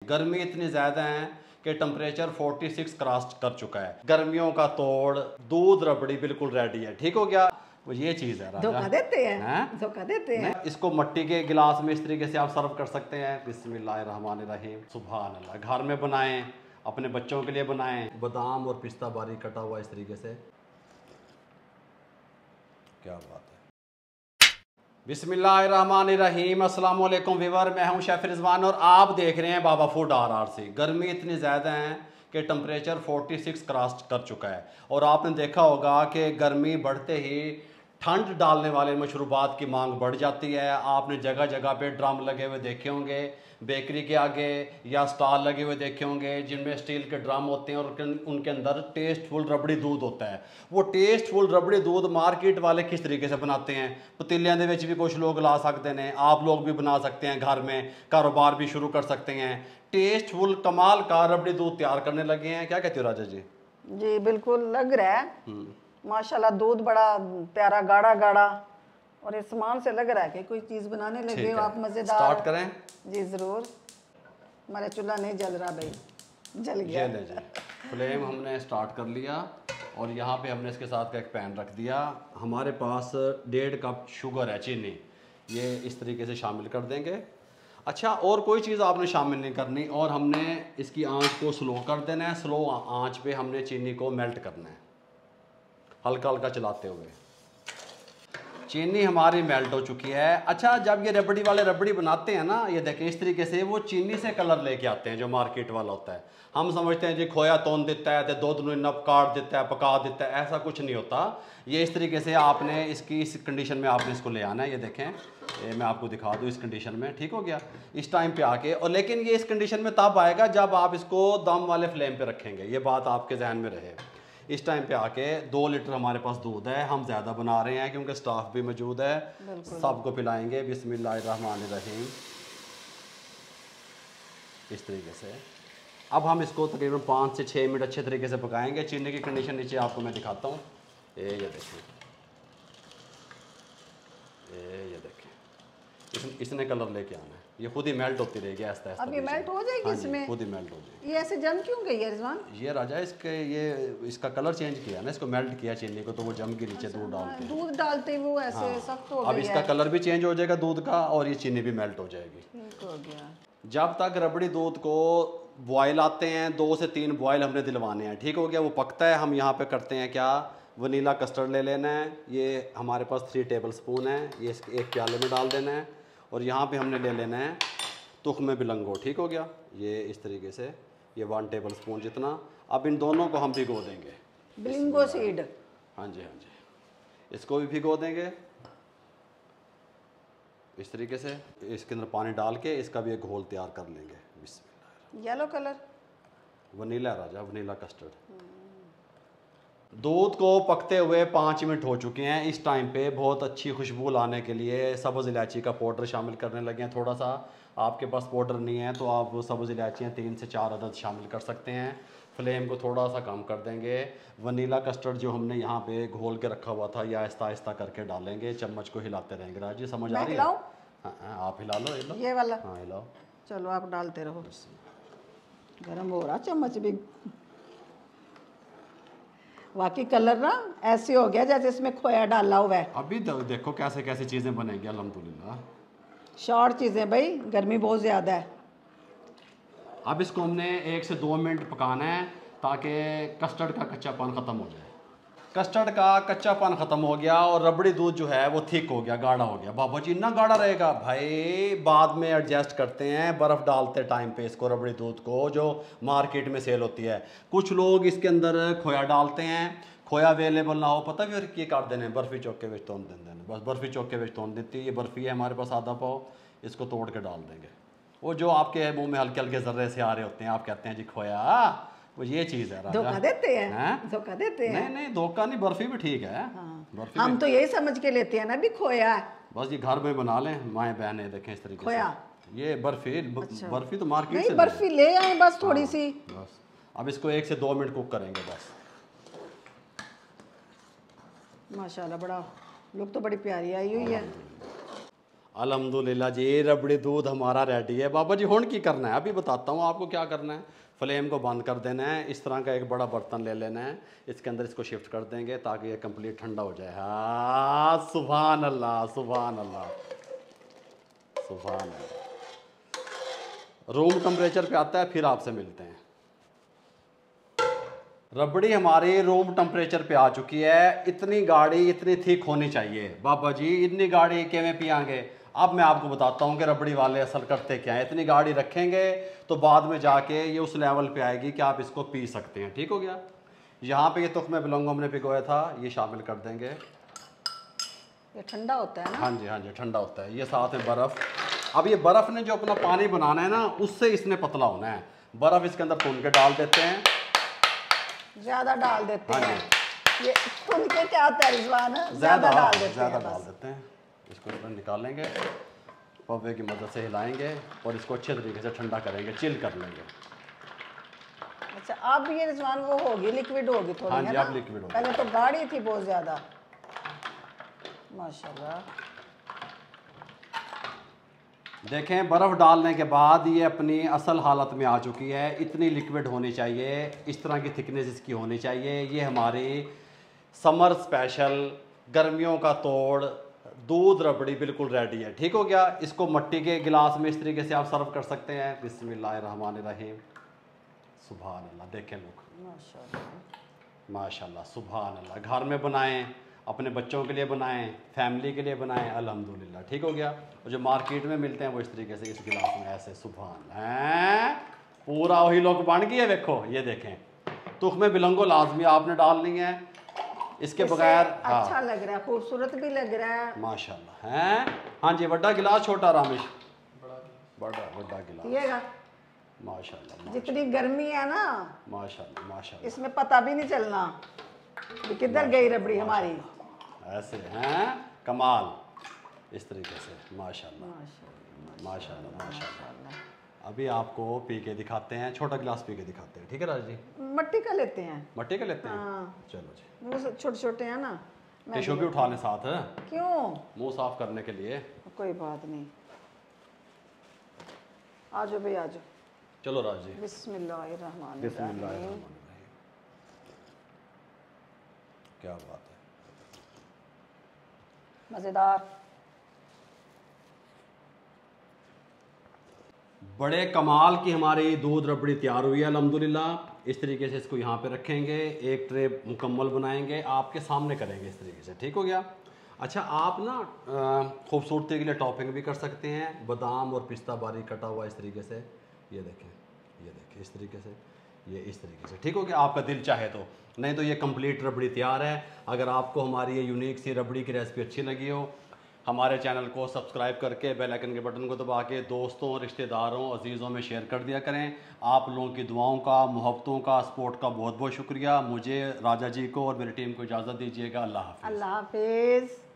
गर्मी इतनी ज़्यादा है कि टेम्परेचर 46 क्रॉस कर चुका है। गर्मियों का तोड़ दूध रबड़ी बिल्कुल रेडी है। ठीक हो गया। वो ये चीज़ है धोखा देते हैं, धोखा देते हैं। इसको मट्टी के गिलास में इस तरीके से आप सर्व कर सकते हैं। बिस्मिल्लाहिर्रहमानिर्रहीम। सुभान अल्लाह। घर में बनाएं, अपने बच्चों के लिए बनाएं। बादाम और पिस्ता बारीक कटा हुआ इस तरीके से। क्या बात है। बिस्मिल्लाहिर्रहमानिर्रहीम। अस्सलाम वालेकुम व्यूअर, मैं हूं शेफ रिजवान और आप देख रहे हैं बाबा फूड RRC। गर्मी इतनी ज़्यादा है कि टेम्परेचर 46 क्रॉस कर चुका है और आपने देखा होगा कि गर्मी बढ़ते ही ठंड डालने वाले मशरूबात की मांग बढ़ जाती है। आपने जगह जगह पे ड्रम लगे हुए देखे होंगे, बेकरी के आगे या स्टॉल लगे हुए देखे होंगे जिनमें स्टील के ड्रम होते हैं और उनके अंदर टेस्टफुल रबड़ी दूध होता है। वो टेस्टफुल रबड़ी दूध मार्केट वाले किस तरीके से बनाते हैं, पतीलियां दे विच भी कुछ लोग ला सकते हैं, आप लोग भी बना सकते हैं, घर में कारोबार भी शुरू कर सकते हैं। टेस्टफुल कमाल का रबड़ी दूध तैयार करने लगे हैं। क्या कहते हो राजा जी? जी बिल्कुल लग रहा है माशाल्लाह, दूध बड़ा प्यारा गाढ़ा गाढ़ा और इस सामान से लग रहा है कि कोई चीज़ बनाने लगे हो आप मज़ेदार। स्टार्ट करें? जी ज़रूर। हमारा चूल्हा नहीं जल रहा भाई, जल गया। जी फ्लेम हमने स्टार्ट कर लिया और यहाँ पे हमने इसके साथ का एक पैन रख दिया। हमारे पास 1.5 कप शुगर है, चीनी, ये इस तरीके से शामिल कर देंगे। अच्छा, और कोई चीज़ आपने शामिल नहीं करनी और हमने इसकी आंच को स्लो कर देना है। स्लो आंच पे हमने चीनी को मेल्ट करना है, हल्का हल्का चलाते हुए। चीनी हमारी मेल्ट हो चुकी है। अच्छा, जब ये रबड़ी वाले रबड़ी बनाते हैं ना, ये देखें इस तरीके से वो चीनी से कलर लेके आते हैं जो मार्केट वाला होता है। हम समझते हैं जी खोया तोन देता है तो दूध नब काट देता है, पका देता है, ऐसा कुछ नहीं होता। ये इस तरीके से आपने इसकी इस कंडीशन में आपने इसको ले आना है। ये देखें, ये मैं आपको दिखा दूँ इस कंडीशन में। ठीक हो गया इस टाइम पे आके। और लेकिन ये इस कंडीशन में तब आएगा जब आप इसको दम वाले फ्लेम पे रखेंगे, ये बात आपके जहन में रहे। इस टाइम पे आके 2 लीटर हमारे पास दूध है, हम ज़्यादा बना रहे हैं क्योंकि स्टाफ भी मौजूद है, सबको पिलाएंगे। बिस्मिल्लाहिर्रहमानिर्रहीम। इस तरीके से अब हम इसको तकरीबन 5 से 6 मिनट अच्छे तरीके से पकाएंगे। चीनी की कंडीशन नीचे आपको मैं दिखाता हूँ। ये देखिए, ये देखें, इसने कलर लेके आना है। ये खुद ही मेल्ट होती रहेगी आहिस्ता आहिस्ता। अब ये मेल्ट हो जाएगी इसमें? खुद ही मेल्ट हो जाएगी। ये ऐसे जम क्यों गई है रिजवान? ये राजा इसका कलर चेंज किया ना, इसको मेल्ट किया चीनी को, तो वो जम के नीचे दूध डाल के। दूध डालते वो ऐसे सख्त हो गया। अब इसका कलर भी चेंज हो जाएगा दूध का और ये चीनी भी मेल्ट हो जाएगी। ठीक हो गया। जब तक रबड़ी दूध को बॉयल आते हैं, 2 से 3 बॉयल हमने दिलवाने हैं। ठीक हो गया, वो पकता है। हम यहाँ पे करते हैं क्या, वनीला कस्टर्ड ले लेना है। ये हमारे पास 3 टेबल स्पून है, ये इसके एक प्याले में डाल देना है। और यहाँ पे हमने ले लेना है तुख्म बिलंगो। ठीक हो गया, ये इस तरीके से, ये 1 टेबल स्पून जितना। अब इन दोनों को हम भिगो देंगे। बिलिंगो सीड, हाँ जी, इसको भी भिगो देंगे इस तरीके से। इसके अंदर पानी डाल के इसका भी एक घोल तैयार कर लेंगे। येलो कलर वनीला राजा, वनीला कस्टर्ड। दूध को पकते हुए 5 मिनट हो चुके हैं। इस टाइम पे बहुत अच्छी खुशबू लाने के लिए सब्ज़ इलायची का पाउडर शामिल करने लगे हैं। थोड़ा सा, आपके पास पाउडर नहीं है तो आप सब्ज़ इलायचियाँ 3 से 4 अदद शामिल कर सकते हैं। फ्लेम को थोड़ा सा कम कर देंगे। वनीला कस्टर्ड जो हमने यहाँ पे घोल के रखा हुआ था, या आहिस्ता आहिस्ता करके डालेंगे, चम्मच को हिलाते रहेंगे। राजी समझ आ रही है? हाँ, आप हिला लो, ये वाला। हाँ हिलाओ। चलो आप डालते रहो, गर्म हो रहा चम्मच भी। वाकई कलर ना ऐसे हो गया जैसे इसमें खोया डाला हुआ है। अभी देखो कैसे कैसे चीज़ें बनेंगी अल्हम्दुलिल्लाह। शॉर्ट चीज़ें भाई, गर्मी बहुत ज़्यादा है। अब इसको हमने 1 से 2 मिनट पकाना है ताकि कस्टर्ड का कच्चापन ख़त्म हो जाए। कस्टर्ड का कच्चापन ख़त्म हो गया और रबड़ी दूध जो है वो थिक हो गया, गाढ़ा हो गया। बाबा जी इतना गाढ़ा रहेगा भाई, बाद में एडजस्ट करते हैं बर्फ़ डालते टाइम पे इसको, रबड़ी दूध को जो मार्केट में सेल होती है। कुछ लोग इसके अंदर खोया डालते हैं, खोया अवेलेबल ना हो, पता फिर ये कर देने बर्फ़ी चौके विच तोड़ देंगे। बस बर्फ़ी चौके विच तोड़ देती है। ये बर्फ़ी है हमारे पास आधा पाव, इसको तोड़ के डाल देंगे। वो जो आपके मुंह में हल्के हल्के जर्रे से आ रहे होते हैं, आप कहते हैं जी खोया, वो ये चीज़ है। धोखा देते हैं, धोखा देते हैं। नहीं नहीं, धोखा नहीं, बर्फी भी ठीक है। बर्फी हम तो यही समझ के लेते हैं ना भी खोया है। बस ये घर में बना लें माएँ बहनें, देखें इस तरीके खोया से। ये बर्फी अच्छा। बर्फी तो मार्केट से बर्फी ले आए बस थोड़ी सी। बस अब इसको 1 से 2 मिनट कुक करेंगे बस। माशाल्लाह, बड़ा लुक तो बड़ी प्यारी आई हुई है। अल्हम्दुलिल्लाह जी, रबड़ी दूध हमारा रेडी है। बाबा जी हुण की करना है, अभी बताता हूँ आपको क्या करना है। फ्लेम को बंद कर देना है, इस तरह का एक बड़ा बर्तन ले लेना है, इसके अंदर इसको शिफ्ट कर देंगे ताकि ये कंप्लीट ठंडा हो जाए। हाँ, सुभान अल्लाह, सुभान अल्लाह, सुभान अल्लाह। रूम टेम्परेचर पे आता है, फिर आपसे मिलते हैं। रबड़ी हमारी रूम टेम्परेचर पे आ चुकी है। इतनी गाढ़ी, इतनी थिक होनी चाहिए। बाबा जी इतनी गाढ़ी किवें पियांगे? अब मैं आपको बताता हूँ कि रबड़ी वाले असल करते क्या है। इतनी गाढ़ी रखेंगे तो बाद में जाके ये उस लेवल पे आएगी कि आप इसको पी सकते हैं। ठीक हो गया। यहाँ पे ये तुख्मे बिलोंगो हमने भिगोया था, ये शामिल कर देंगे। ये ठंडा होता है ना? हाँ जी, हाँ जी, ठंडा होता है। ये साथ में बर्फ़। अब ये बर्फ़ ने जो अपना पानी बनाना है ना, उससे इसने पतला होना है। बर्फ़ इसके अंदर भून के डाल देते हैं, ज़्यादा डाल देते हाँ हैं। जी। ये भून के क्या होता है रिजवान? ज़्यादा डाल देते हैं। इसको इसमें निकालेंगे, पवे की मदद से हिलाएंगे और इसको अच्छे तरीके से ठंडा करेंगे, चिल कर लेंगे। अच्छा, अब ये रिजवान वो होगी, लिक्विड होगी थोड़ी, हाँ है जी, ना? अब लिक्विड होगी। पहले तो गाढ़ी थी बहुत ज़्यादा। माशाल्लाह। देखें, बर्फ़ डालने के बाद ये अपनी असल हालत में आ चुकी है। इतनी लिक्विड होनी चाहिए, इस तरह की थिकनेस इसकी होनी चाहिए। ये हमारी समर स्पेशल गर्मियों का तोड़ दूध रबड़ी बिल्कुल रेडी है। ठीक हो गया। इसको मिट्टी के गिलास में इस तरीके से आप सर्व कर सकते हैं। बिस्मिल्लाहिर्रहमानिर्रहीम। सुभान अल्लाह। देखें लोग, माशाल्लाह, माशाल्लाह, सुभान अल्लाह। घर में बनाएं, अपने बच्चों के लिए बनाएं, फैमिली के लिए बनाएं, अल्हम्दुलिल्लाह। ठीक हो गया। और जो मार्केट में मिलते हैं वो इस तरीके से इस गिलास में ऐसे, सुभान है। पूरा वही लोग बन गई है। देखो, ये देखें, तुख्मे बिलंगो लाजमी आपने डालनी है, इसके बगैर। हाँ, अच्छा लग रहा है, खूबसूरत भी लग रहा है माशाल्लाह है। हाँ जी, बड़ा गिलास, छोटा रामिश, बड़ा बड़ा गिलास, पिएगा। माशाल्लाह, जितनी गर्मी है ना, माशाल्लाह, माशाल्लाह। इसमें पता भी नहीं चलना कि किधर गई रबड़ी हमारी। ऐसे हैं, कमाल, इस तरीके से, माशाल्लाह, माशाल्लाह, माशाल्लाह, माशाल्लाह। अभी आपको पी के दिखाते हैं, छोटा गिलास पी के दिखाते हैं। ठीक है राज जी, मट्टी का लेते हैं। मट्टी का लेते हैं। हाँ। चलो जी, वो छोटे छोटे हैं ना, टिश्यू भी उठा लें साथ, है क्यों? मुंह साफ करने के लिए। कोई बात नहीं, आ जाओ भाई, आ जाओ। चलो राज जी, बिस्मिल्लाहिर्रहमानिर्रहीम। बिस्मिल्लाहिर्रहमानिर्रहीम। क्या बात है, मज़ेदार। बड़े कमाल की हमारी दूध रबड़ी तैयार हुई है अल्हम्दुलिल्लाह। इस तरीके से इसको यहाँ पे रखेंगे, एक ट्रे मुकम्मल बनाएंगे, आपके सामने करेंगे इस तरीके से। ठीक हो गया। अच्छा, आप ना खूबसूरती के लिए टॉपिंग भी कर सकते हैं, बादाम और पिस्ता बारीक कटा हुआ इस तरीके से। ये देखें, ये देखें, इस तरीके से, ये इस तरीके से। ठीक हो गया, आपका दिल चाहे तो। नहीं तो ये कंप्लीट रबड़ी तैयार है। अगर आपको हमारी ये यूनिक सी रबड़ी की रेसिपी अच्छी लगी हो, हमारे चैनल को सब्सक्राइब करके बेल आइकन के बटन को दबा के दोस्तों, रिश्तेदारों, अजीज़ों में शेयर कर दिया करें। आप लोगों की दुआओं का, मोहब्बतों का, सपोर्ट का बहुत बहुत शुक्रिया। मुझे, राजा जी को और मेरी टीम को इजाज़त दीजिएगा। अल्लाह हाफ़िज़। अल्लाह हाफिज़।